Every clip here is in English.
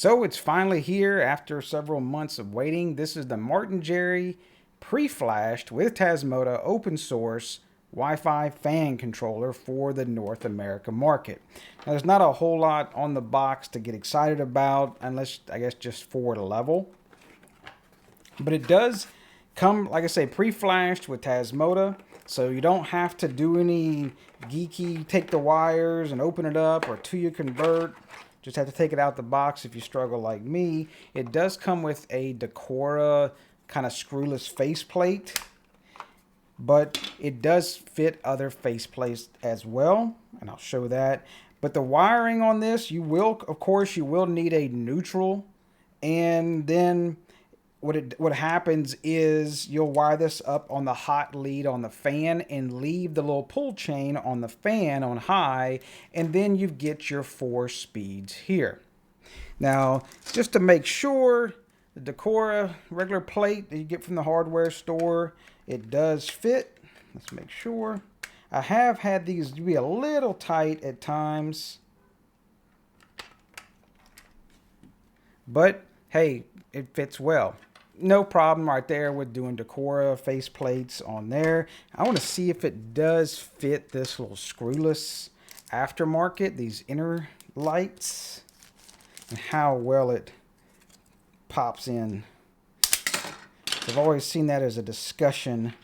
So it's finally here after several months of waiting. This is the Martin Jerry pre-flashed with TASMOTA open source Wi-Fi fan controller for the North America market. Now there's not a whole lot on the box to get excited about, unless I guess just for the level. But it does come, like I say, pre-flashed with TASMOTA, so you don't have to do any geeky take the wires and open it up or tuya-convert. Just have to take it out the box if you struggle like me. It does come with a Decora kind of screwless faceplate, but it does fit other faceplates as well, and I'll show that. But the wiring on this, you will need a neutral, and then what happens is you'll wire this up on the hot lead on the fan and leave the little pull chain on the fan on high, and then you get your 4 speeds here. Now, just to make sure, the Decora regular plate that you get from the hardware store, it does fit. Let's make sure. I have had these be a little tight at times, but hey, it fits well. No problem right there with doing Decora face plates on there. I want to see if it does fit this little screwless aftermarket, these inner lights, and how well it pops in. I've always seen that as a discussion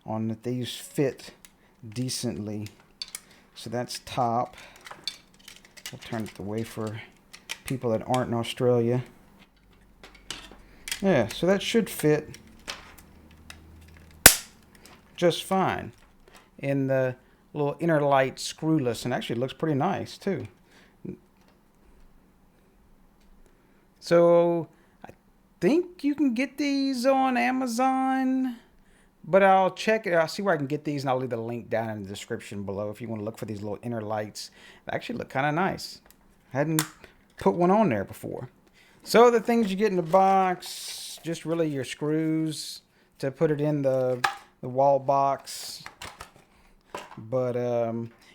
on that these fit decently. So that's top. We'll turn it away for people that aren't in Australia. Yeah, so that should fit just fine. And the little inner light screwless, and actually looks pretty nice too. So I think you can get these on Amazon, but I'll check it. I'll see where I can get these, and I'll leave the link down in the description below if you want to look for these little inner lights. They actually look kind of nice. Hadn't put one on there before. So the things you get in the box, just really your screws to put it in the wall box. But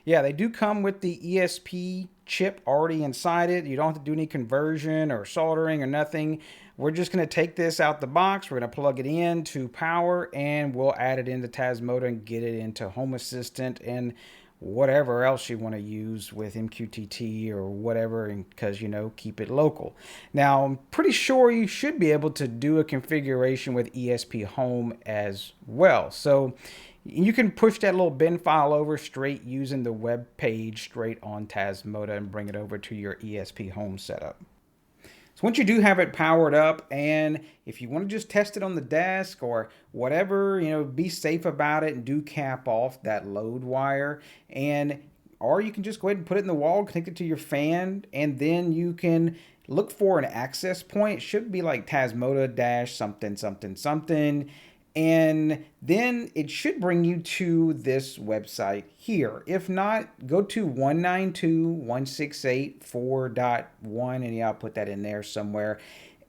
yeah, they do come with the ESP chip already inside it. You don't have to do any conversion or soldering or nothing. We're just going to take this out the box. We're going to plug it in to power, and we'll add it into TASMOTA and get it into Home Assistant and whatever else you want to use with MQTT or whatever, because, you know, keep it local. Now, I'm pretty sure you should be able to do a configuration with ESPHome as well. So you can push that little bin file over straight using the web page straight on TASMOTA and bring it over to your ESPHome setup. So once you do have it powered up, and if you want to just test it on the desk or whatever, you know, be safe about it and do cap off that load wire, or you can just go ahead and put it in the wall, connect it to your fan, and then you can look for an access point. It should be like TASMOTA dash something something something. And then it should bring you to this website here. If not, go to 192.168.4.1, and yeah, I'll put that in there somewhere.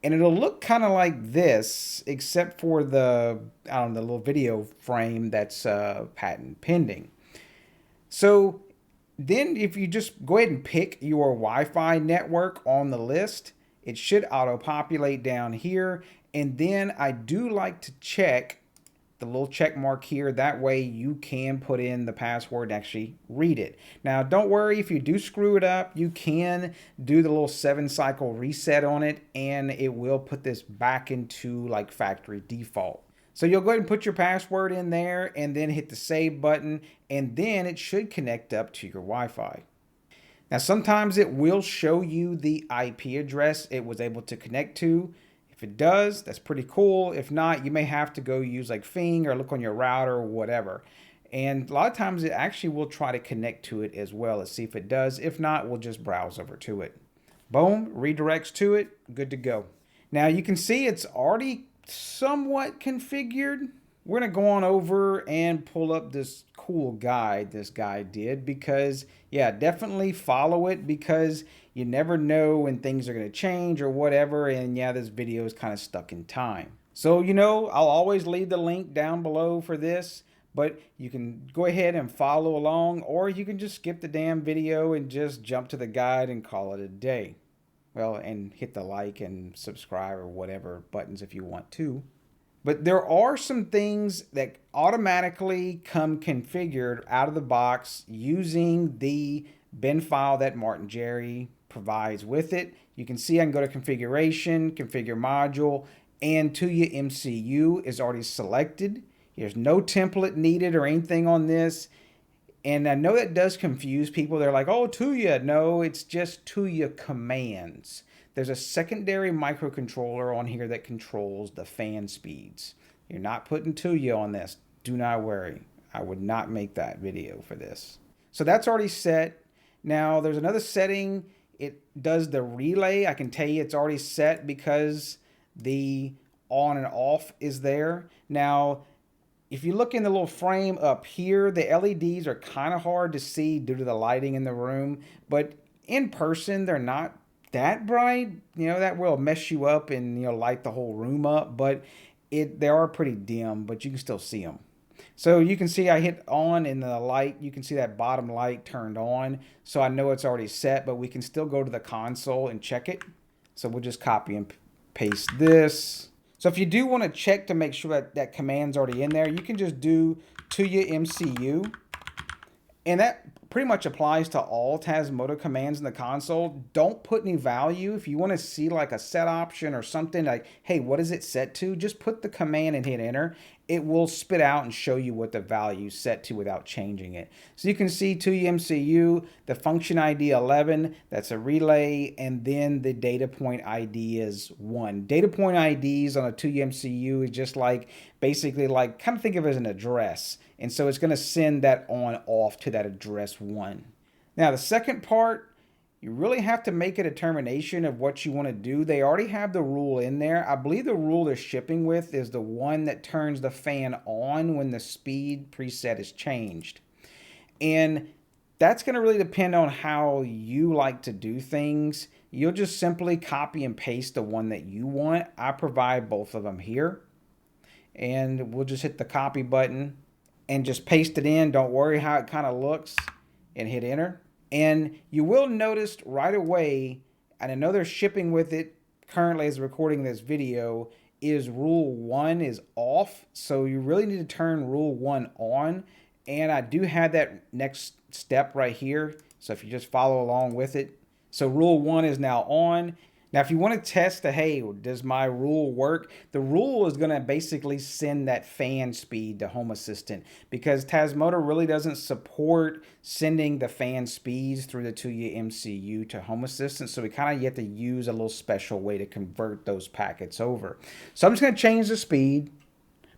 And it'll look kind of like this, except for the little video frame that's patent pending. So then if you just go ahead and pick your Wi-Fi network on the list, it should auto-populate down here. And then I do like to check the little check mark here. That way you can put in the password and actually read it. Now, don't worry if you do screw it up. You can do the little 7-cycle reset on it, and it will put this back into like factory default. So you'll go ahead and put your password in there and then hit the save button, and then it should connect up to your Wi-Fi. Now, sometimes it will show you the IP address it was able to connect to. If it does, that's pretty cool. If not, you may have to go use like Fing or look on your router or whatever. And a lot of times it actually will try to connect to it as well. Let's see if it does. If not, we'll just browse over to it. Boom, redirects to it, good to go. Now you can see it's already somewhat configured. We're going to go on over and pull up this cool guide this guy did, because yeah, definitely follow it, because you never know when things are going to change or whatever. And yeah, this video is kind of stuck in time. So, you know, I'll always leave the link down below for this, but you can go ahead and follow along, or you can just skip the damn video and just jump to the guide and call it a day. Well, and hit the like and subscribe or whatever buttons if you want to. But there are some things that automatically come configured out of the box using the bin file that Martin Jerry provides with it. You can see I can go to configuration, configure module, and Tuya MCU is already selected. There's no template needed or anything on this. And I know that does confuse people. They're like, oh, Tuya. No, it's just Tuya commands. There's a secondary microcontroller on here that controls the fan speeds. You're not putting Tuya on this. Do not worry. I would not make that video for this. So that's already set. Now there's another setting. It does the relay. I can tell you it's already set because the on and off is there. Now, if you look in the little frame up here, the LEDs are kind of hard to see due to the lighting in the room, but in person, they're not that bright. You know, that will mess you up and, you know, light the whole room up, but they are pretty dim, but you can still see them. So you can see I hit on in the light. You can see that bottom light turned on. So I know it's already set, but we can still go to the console and check it. So we'll just copy and paste this. So if you do want to check to make sure that that command's already in there, you can just do tuya MCU. And that pretty much applies to all TASMOTA commands in the console. Don't put any value. If you want to see like a set option or something like, hey, what is it set to? Just put the command and hit enter. It will spit out and show you what the value is set to without changing it. So you can see tuya MCU, the function ID 11, that's a relay, and then the data point ID is 1. Data point IDs on a tuya MCU is just like, basically like, kind of think of it as an address. And so it's going to send that on off to that address 1. Now the second part, you really have to make a determination of what you want to do. They already have the rule in there. I believe the rule they're shipping with is the one that turns the fan on when the speed preset is changed. And that's going to really depend on how you like to do things. You'll just simply copy and paste the one that you want. I provide both of them here. And we'll just hit the copy button and just paste it in. Don't worry how it kind of looks, and hit enter. And you will notice right away, and I know they're shipping with it currently as recording this video, is rule 1 is off. So you really need to turn rule 1 on. And I do have that next step right here. So if you just follow along with it. So rule 1 is now on. Now, if you want to test hey, does my rule work? The rule is going to basically send that fan speed to Home Assistant because TASMOTA really doesn't support sending the fan speeds through the Tuya MCU to Home Assistant. So we kind of have to use a little special way to convert those packets over. So I'm just going to change the speed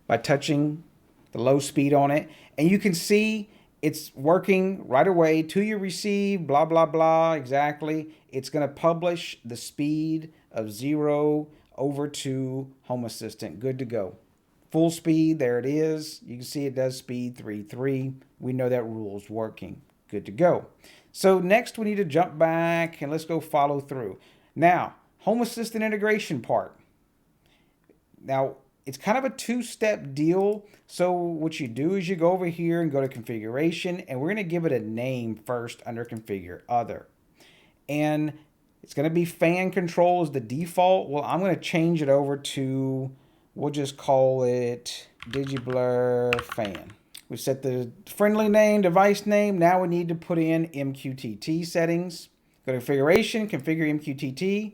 by touching the low speed on it. And you can see it's working right away. Tuya receive, blah, blah, blah, exactly. It's going to publish the speed of 0 over to Home Assistant. Good to go. Full speed, there it is. You can see it does speed 3.3. We know that rule is working. Good to go. So next we need to jump back and let's go follow through. Now, Home Assistant integration part. Now, it's kind of a two-step deal. So what you do is you go over here and go to configuration, and we're going to give it a name first under configure other. And it's going to be fan control as the default. Well, I'm going to change it over to, we'll just call it digiblur fan. We set the friendly name, device name. Now we need to put in MQTT settings. Go to configuration, configure MQTT.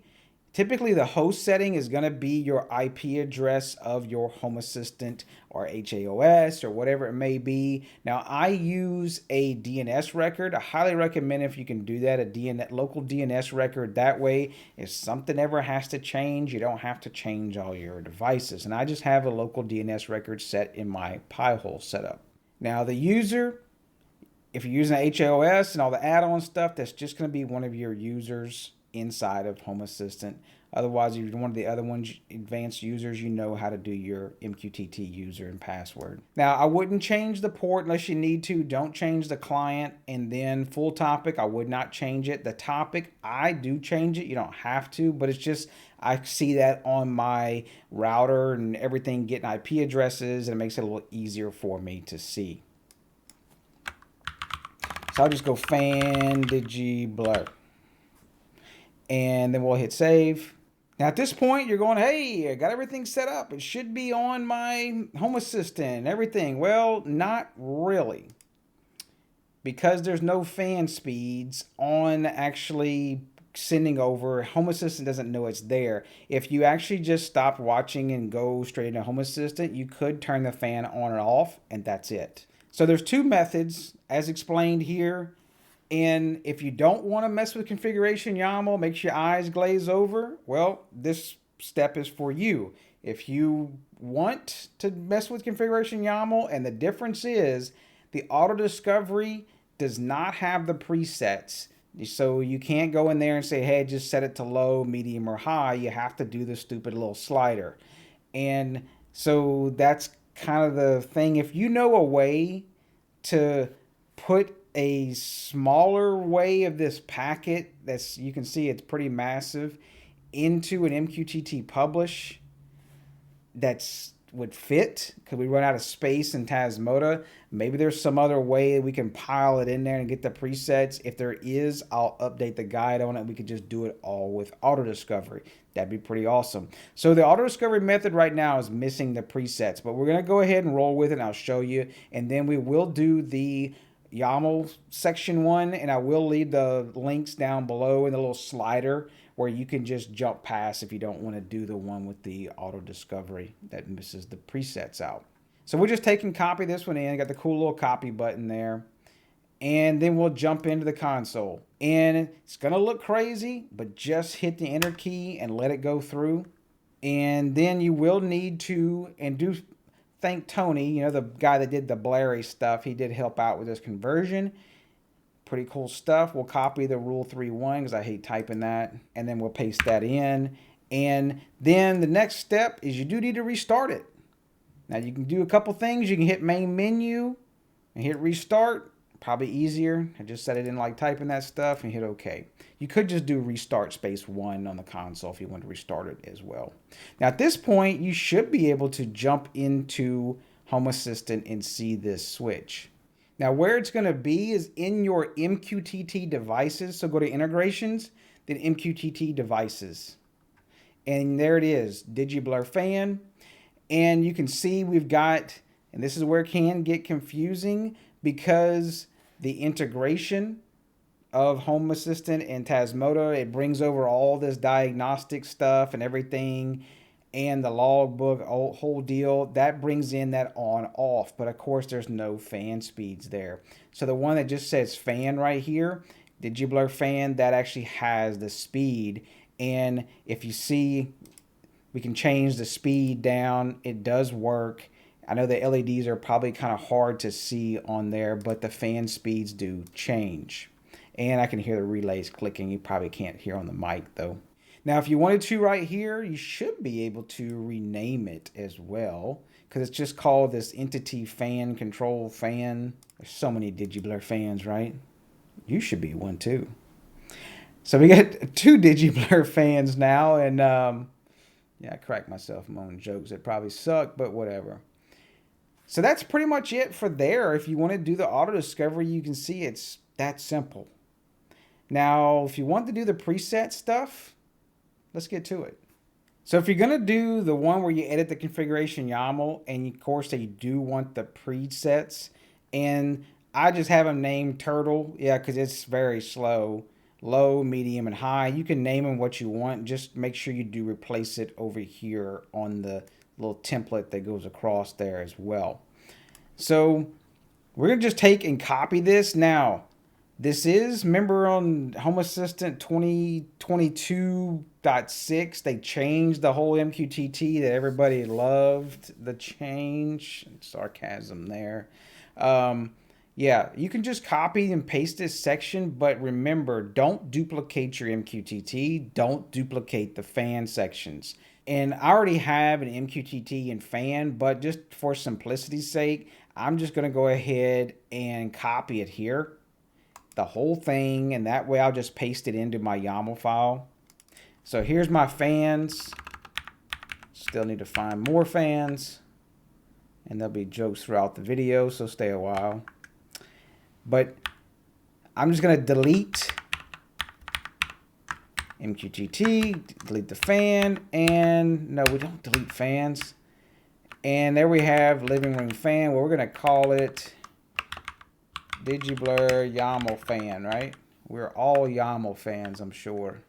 Typically, the host setting is going to be your IP address of your Home Assistant or HAOS or whatever it may be. Now, I use a DNS record. I highly recommend if you can do that, a local DNS record. That way, if something ever has to change, you don't have to change all your devices. And I just have a local DNS record set in my Pi-hole setup. Now, the user, if you're using HAOS and all the add-on stuff, that's just going to be one of your users inside of Home Assistant. Otherwise, if you're one of the other ones, advanced users, you know how to do your MQTT user and password. Now, I wouldn't change the port unless you need to. Don't change the client. And then full topic, I would not change it. The topic, I do change it. You don't have to, but it's just, I see that on my router and everything getting IP addresses, and it makes it a little easier for me to see. So I'll just go fan digiblur. And then we'll hit save. Now at this point, you're going, hey, I got everything set up. It should be on my Home Assistant and everything. Well, not really. Because there's no fan speeds on actually sending over, Home Assistant doesn't know it's there. If you actually just stop watching and go straight into Home Assistant, you could turn the fan on and off, and that's it. So there's two methods as explained here. And if you don't want to mess with configuration YAML, makes your eyes glaze over, well, this step is for you. If you want to mess with configuration YAML, and the difference is the AutoDiscovery does not have the presets. So you can't go in there and say, hey, just set it to low, medium, or high. You have to do the stupid little slider. And so that's kind of the thing. If you know a way to put a smaller way of this packet, that's, you can see it's pretty massive, into an MQTT publish that's would fit, because we run out of space in TASMOTA. Maybe there's some other way we can pile it in there and get the presets. If there is, I'll update the guide on it. We could just do it all with AutoDiscovery. That'd be pretty awesome. So the AutoDiscovery method right now is missing the presets, but we're going to go ahead and roll with it, and I'll show you. And then we will do the YAML section one, and I will leave the links down below in the little slider where you can just jump past if you don't want to do the one with the AutoDiscovery that misses the presets out. So we're just taking copy this one in, got the cool little copy button there, and then we'll jump into the console. And it's gonna look crazy, but just hit the enter key and let it go through. And then you will need to, and do thank Tony, you know, the guy that did the blurry stuff. He did help out with this conversion. Pretty cool stuff. We'll copy the rule 3.1 because I hate typing that. And then we'll paste that in. And then the next step is you do need to restart it. Now you can do a couple things. You can hit main menu and hit restart. Probably easier. I just set it in like typing that stuff and hit OK. You could just do restart space 1 on the console if you want to restart it as well. Now at this point, you should be able to jump into Home Assistant and see this switch. Now where it's going to be is in your MQTT devices. So go to integrations, then MQTT devices. And there it is, digiblur fan. And you can see we've got, and this is where it can get confusing because the integration of Home Assistant and TASMOTA, it brings over all this diagnostic stuff and everything, and the logbook, whole deal, that brings in that on off. But of course there's no fan speeds there. So the one that just says fan right here, digiblur fan, that actually has the speed. And if you see, we can change the speed down. It does work. I know the LEDs are probably kind of hard to see on there, but the fan speeds do change. And I can hear the relays clicking. You probably can't hear on the mic though. Now, if you wanted to right here, you should be able to rename it as well, because it's just called this entity fan control fan. There's so many digiblur fans, right? You should be one too. So we got 2 digiblur fans now, and yeah, I crack myself in my own jokes. It probably suck, but whatever. So that's pretty much it for there. If you want to do the AutoDiscovery, you can see it's that simple. Now, if you want to do the preset stuff, let's get to it. So if you're going to do the one where you edit the configuration YAML, and of course you do want the presets, and I just have them named Turtle, yeah, because it's very slow, low, medium, and high. You can name them what you want. Just make sure you do replace it over here on the little template that goes across there as well. So we're going to just take and copy this. Now, this is, remember on Home Assistant 2022.6, they changed the whole MQTT that everybody loved the change. Sarcasm there. Yeah, you can just copy and paste this section, but remember, don't duplicate your MQTT. Don't duplicate the fan sections. And I already have an MQTT and fan, but just for simplicity's sake, I'm just going to go ahead and copy it here, the whole thing, and that way I'll just paste it into my YAML file. So here's my fans. Still need to find more fans, and there'll be jokes throughout the video, so stay a while. But I'm just going to delete MQTT, delete the fan, and no, we don't delete fans. And there we have living room fan. Well, we're going to call it digiblur YAML fan, right? We're all YAML fans, I'm sure.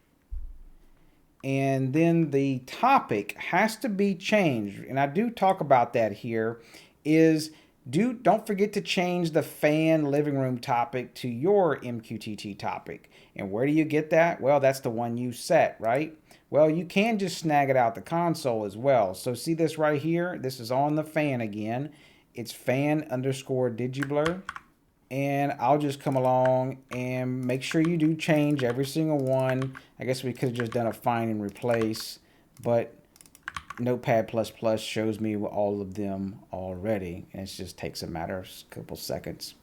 And then the topic has to be changed, and I do talk about that here, is don't forget to change the fan living room topic to your MQTT topic. And where do you get that? Well, that's the one you set, right? Well, you can just snag it out the console as well. So see this right here? This is on the fan again. It's fan_digiblur. And I'll just come along and make sure you do change every single one. I guess we could have just done a find and replace, but Notepad++ shows me all of them already, and it just takes a matter of a couple seconds.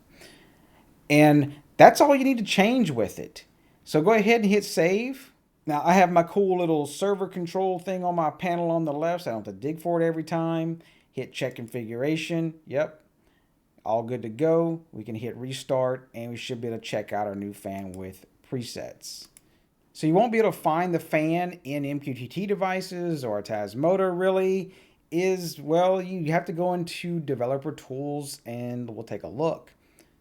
And that's all you need to change with it. So go ahead and hit save. Now I have my cool little server control thing on my panel on the left, so I don't have to dig for it every time. Hit check configuration. Yep. All good to go. We can hit restart and we should be able to check out our new fan with presets. So you won't be able to find the fan in MQTT devices or TASMOTA really. Well, you have to go into developer tools and we'll take a look.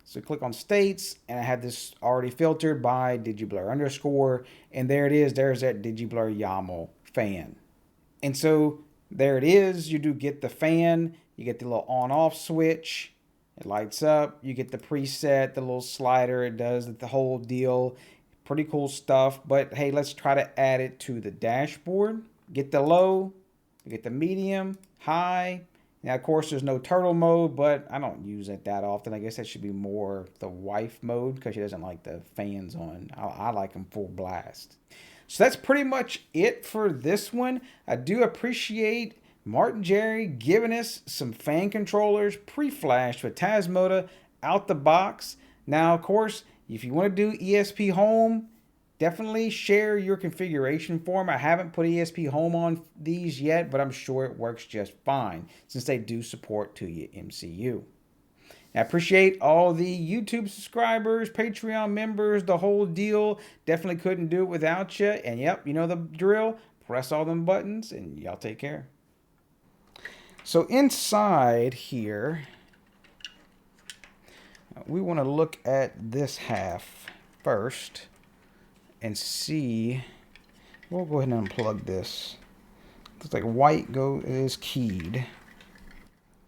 So click on states and I have this already filtered by digiblur_, and there it is. There's that digiblur YAML fan. And so there it is. You do get the fan. You get the little on off switch. It lights up. You get the preset, the little slider. It does the whole deal. Pretty cool stuff. But hey, let's try to add it to the dashboard. Get the low, get the medium, high. Now, of course, there's no turtle mode, but I don't use it that often. I guess that should be more the wife mode because she doesn't like the fans on. I like them full blast. So that's pretty much it for this one. I do appreciate Martin Jerry giving us some fan controllers pre-flashed with TASMOTA out the box. Now, of course, if you want to do ESPHome, definitely share your configuration form. I haven't put ESPHome on these yet, but I'm sure it works just fine since they do support tuya-MCU. I appreciate all the YouTube subscribers, Patreon members, the whole deal. Definitely couldn't do it without you. And yep, you know the drill. Press all them buttons and y'all take care. So inside here, we want to look at this half first and see. We'll go ahead and unplug this. Looks like white is keyed.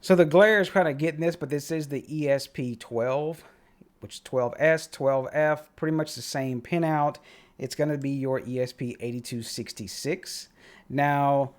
So the glare is kind of getting this, but this is the ESP12, which is 12S, 12F, pretty much the same pinout. It's going to be your ESP8266. Now,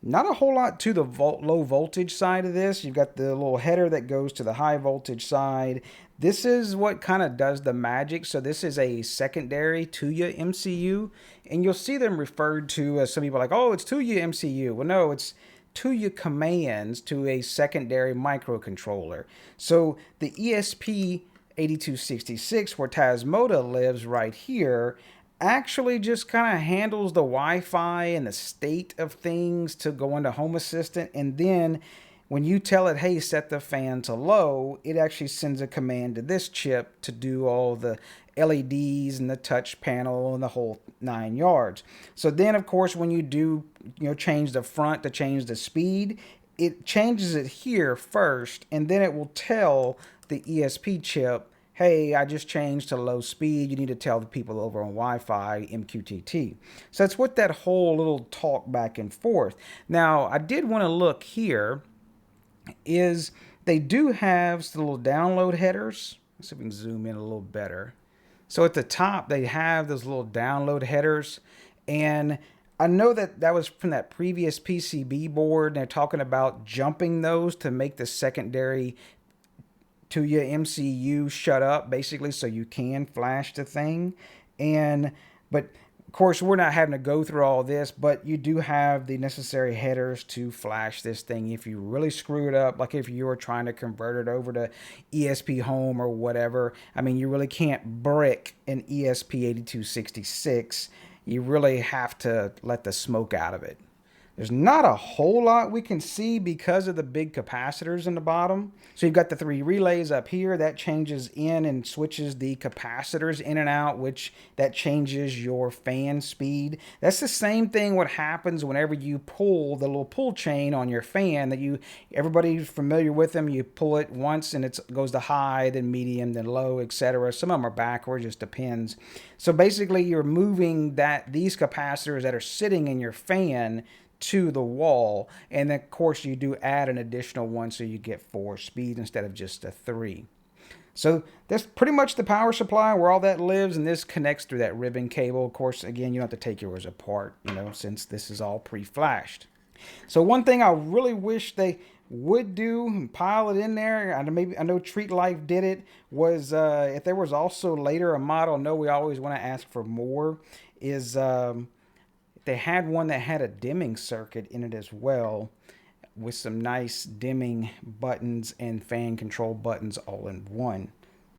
not a whole lot to the low voltage side of this. You've got the little header that goes to the high voltage side. This is what kind of does the magic. So this is a secondary tuya-MCU, and you'll see them referred to as, some people are like, oh, it's tuya-MCU. Well, no, it's tuya commands to a secondary microcontroller. So the ESP8266, where TASMOTA lives right here, actually just kind of handles the Wi-Fi and the state of things to go into Home Assistant, and then when you tell it, hey, set the fan to low, it actually sends a command to this chip to do all the LEDs and the touch panel and the whole 9 yards. So then, of course, when you do change the front to change the speed, it changes it here first, and then it will tell the ESP chip, hey, I just changed to low speed. You need to tell the people over on Wi-Fi, MQTT. So that's what that whole little talk back and forth. Now, I did want to look here, is they do have some little download headers. Let's see if we can zoom in a little better. So at the top, they have those little download headers. And I know that that was from that previous PCB board. And they're talking about jumping those to make the secondary tuya-MCU shut up, basically, so you can flash the thing. But of course, we're not having to go through all this, but you do have the necessary headers to flash this thing if you really screw it up, like if you were trying to convert it over to ESPHome or whatever. I mean, you really can't brick an ESP8266. You really have to let the smoke out of it. There's not a whole lot we can see because of the big capacitors in the bottom. So you've got the 3 relays up here that changes in and switches the capacitors in and out, which that changes your fan speed. That's the same thing what happens whenever you pull the little pull chain on your fan that everybody's familiar with them. You pull it once and it goes to high, then medium, then low, etc. Some of them are backwards, just depends. So basically you're moving these capacitors that are sitting in your fan to the wall, and then of course you do add an additional one so you get 4 speeds instead of just a 3. So that's pretty much the power supply where all that lives, and this connects through that ribbon cable. Of course, again, you don't have to take yours apart, since this is all pre-flashed. So one thing I really wish they would do and pile it in there, I know Treat Life did it, was if there was also later a model, I know we always want to ask for more, is they had one that had a dimming circuit in it as well, with some nice dimming buttons and fan control buttons all in one.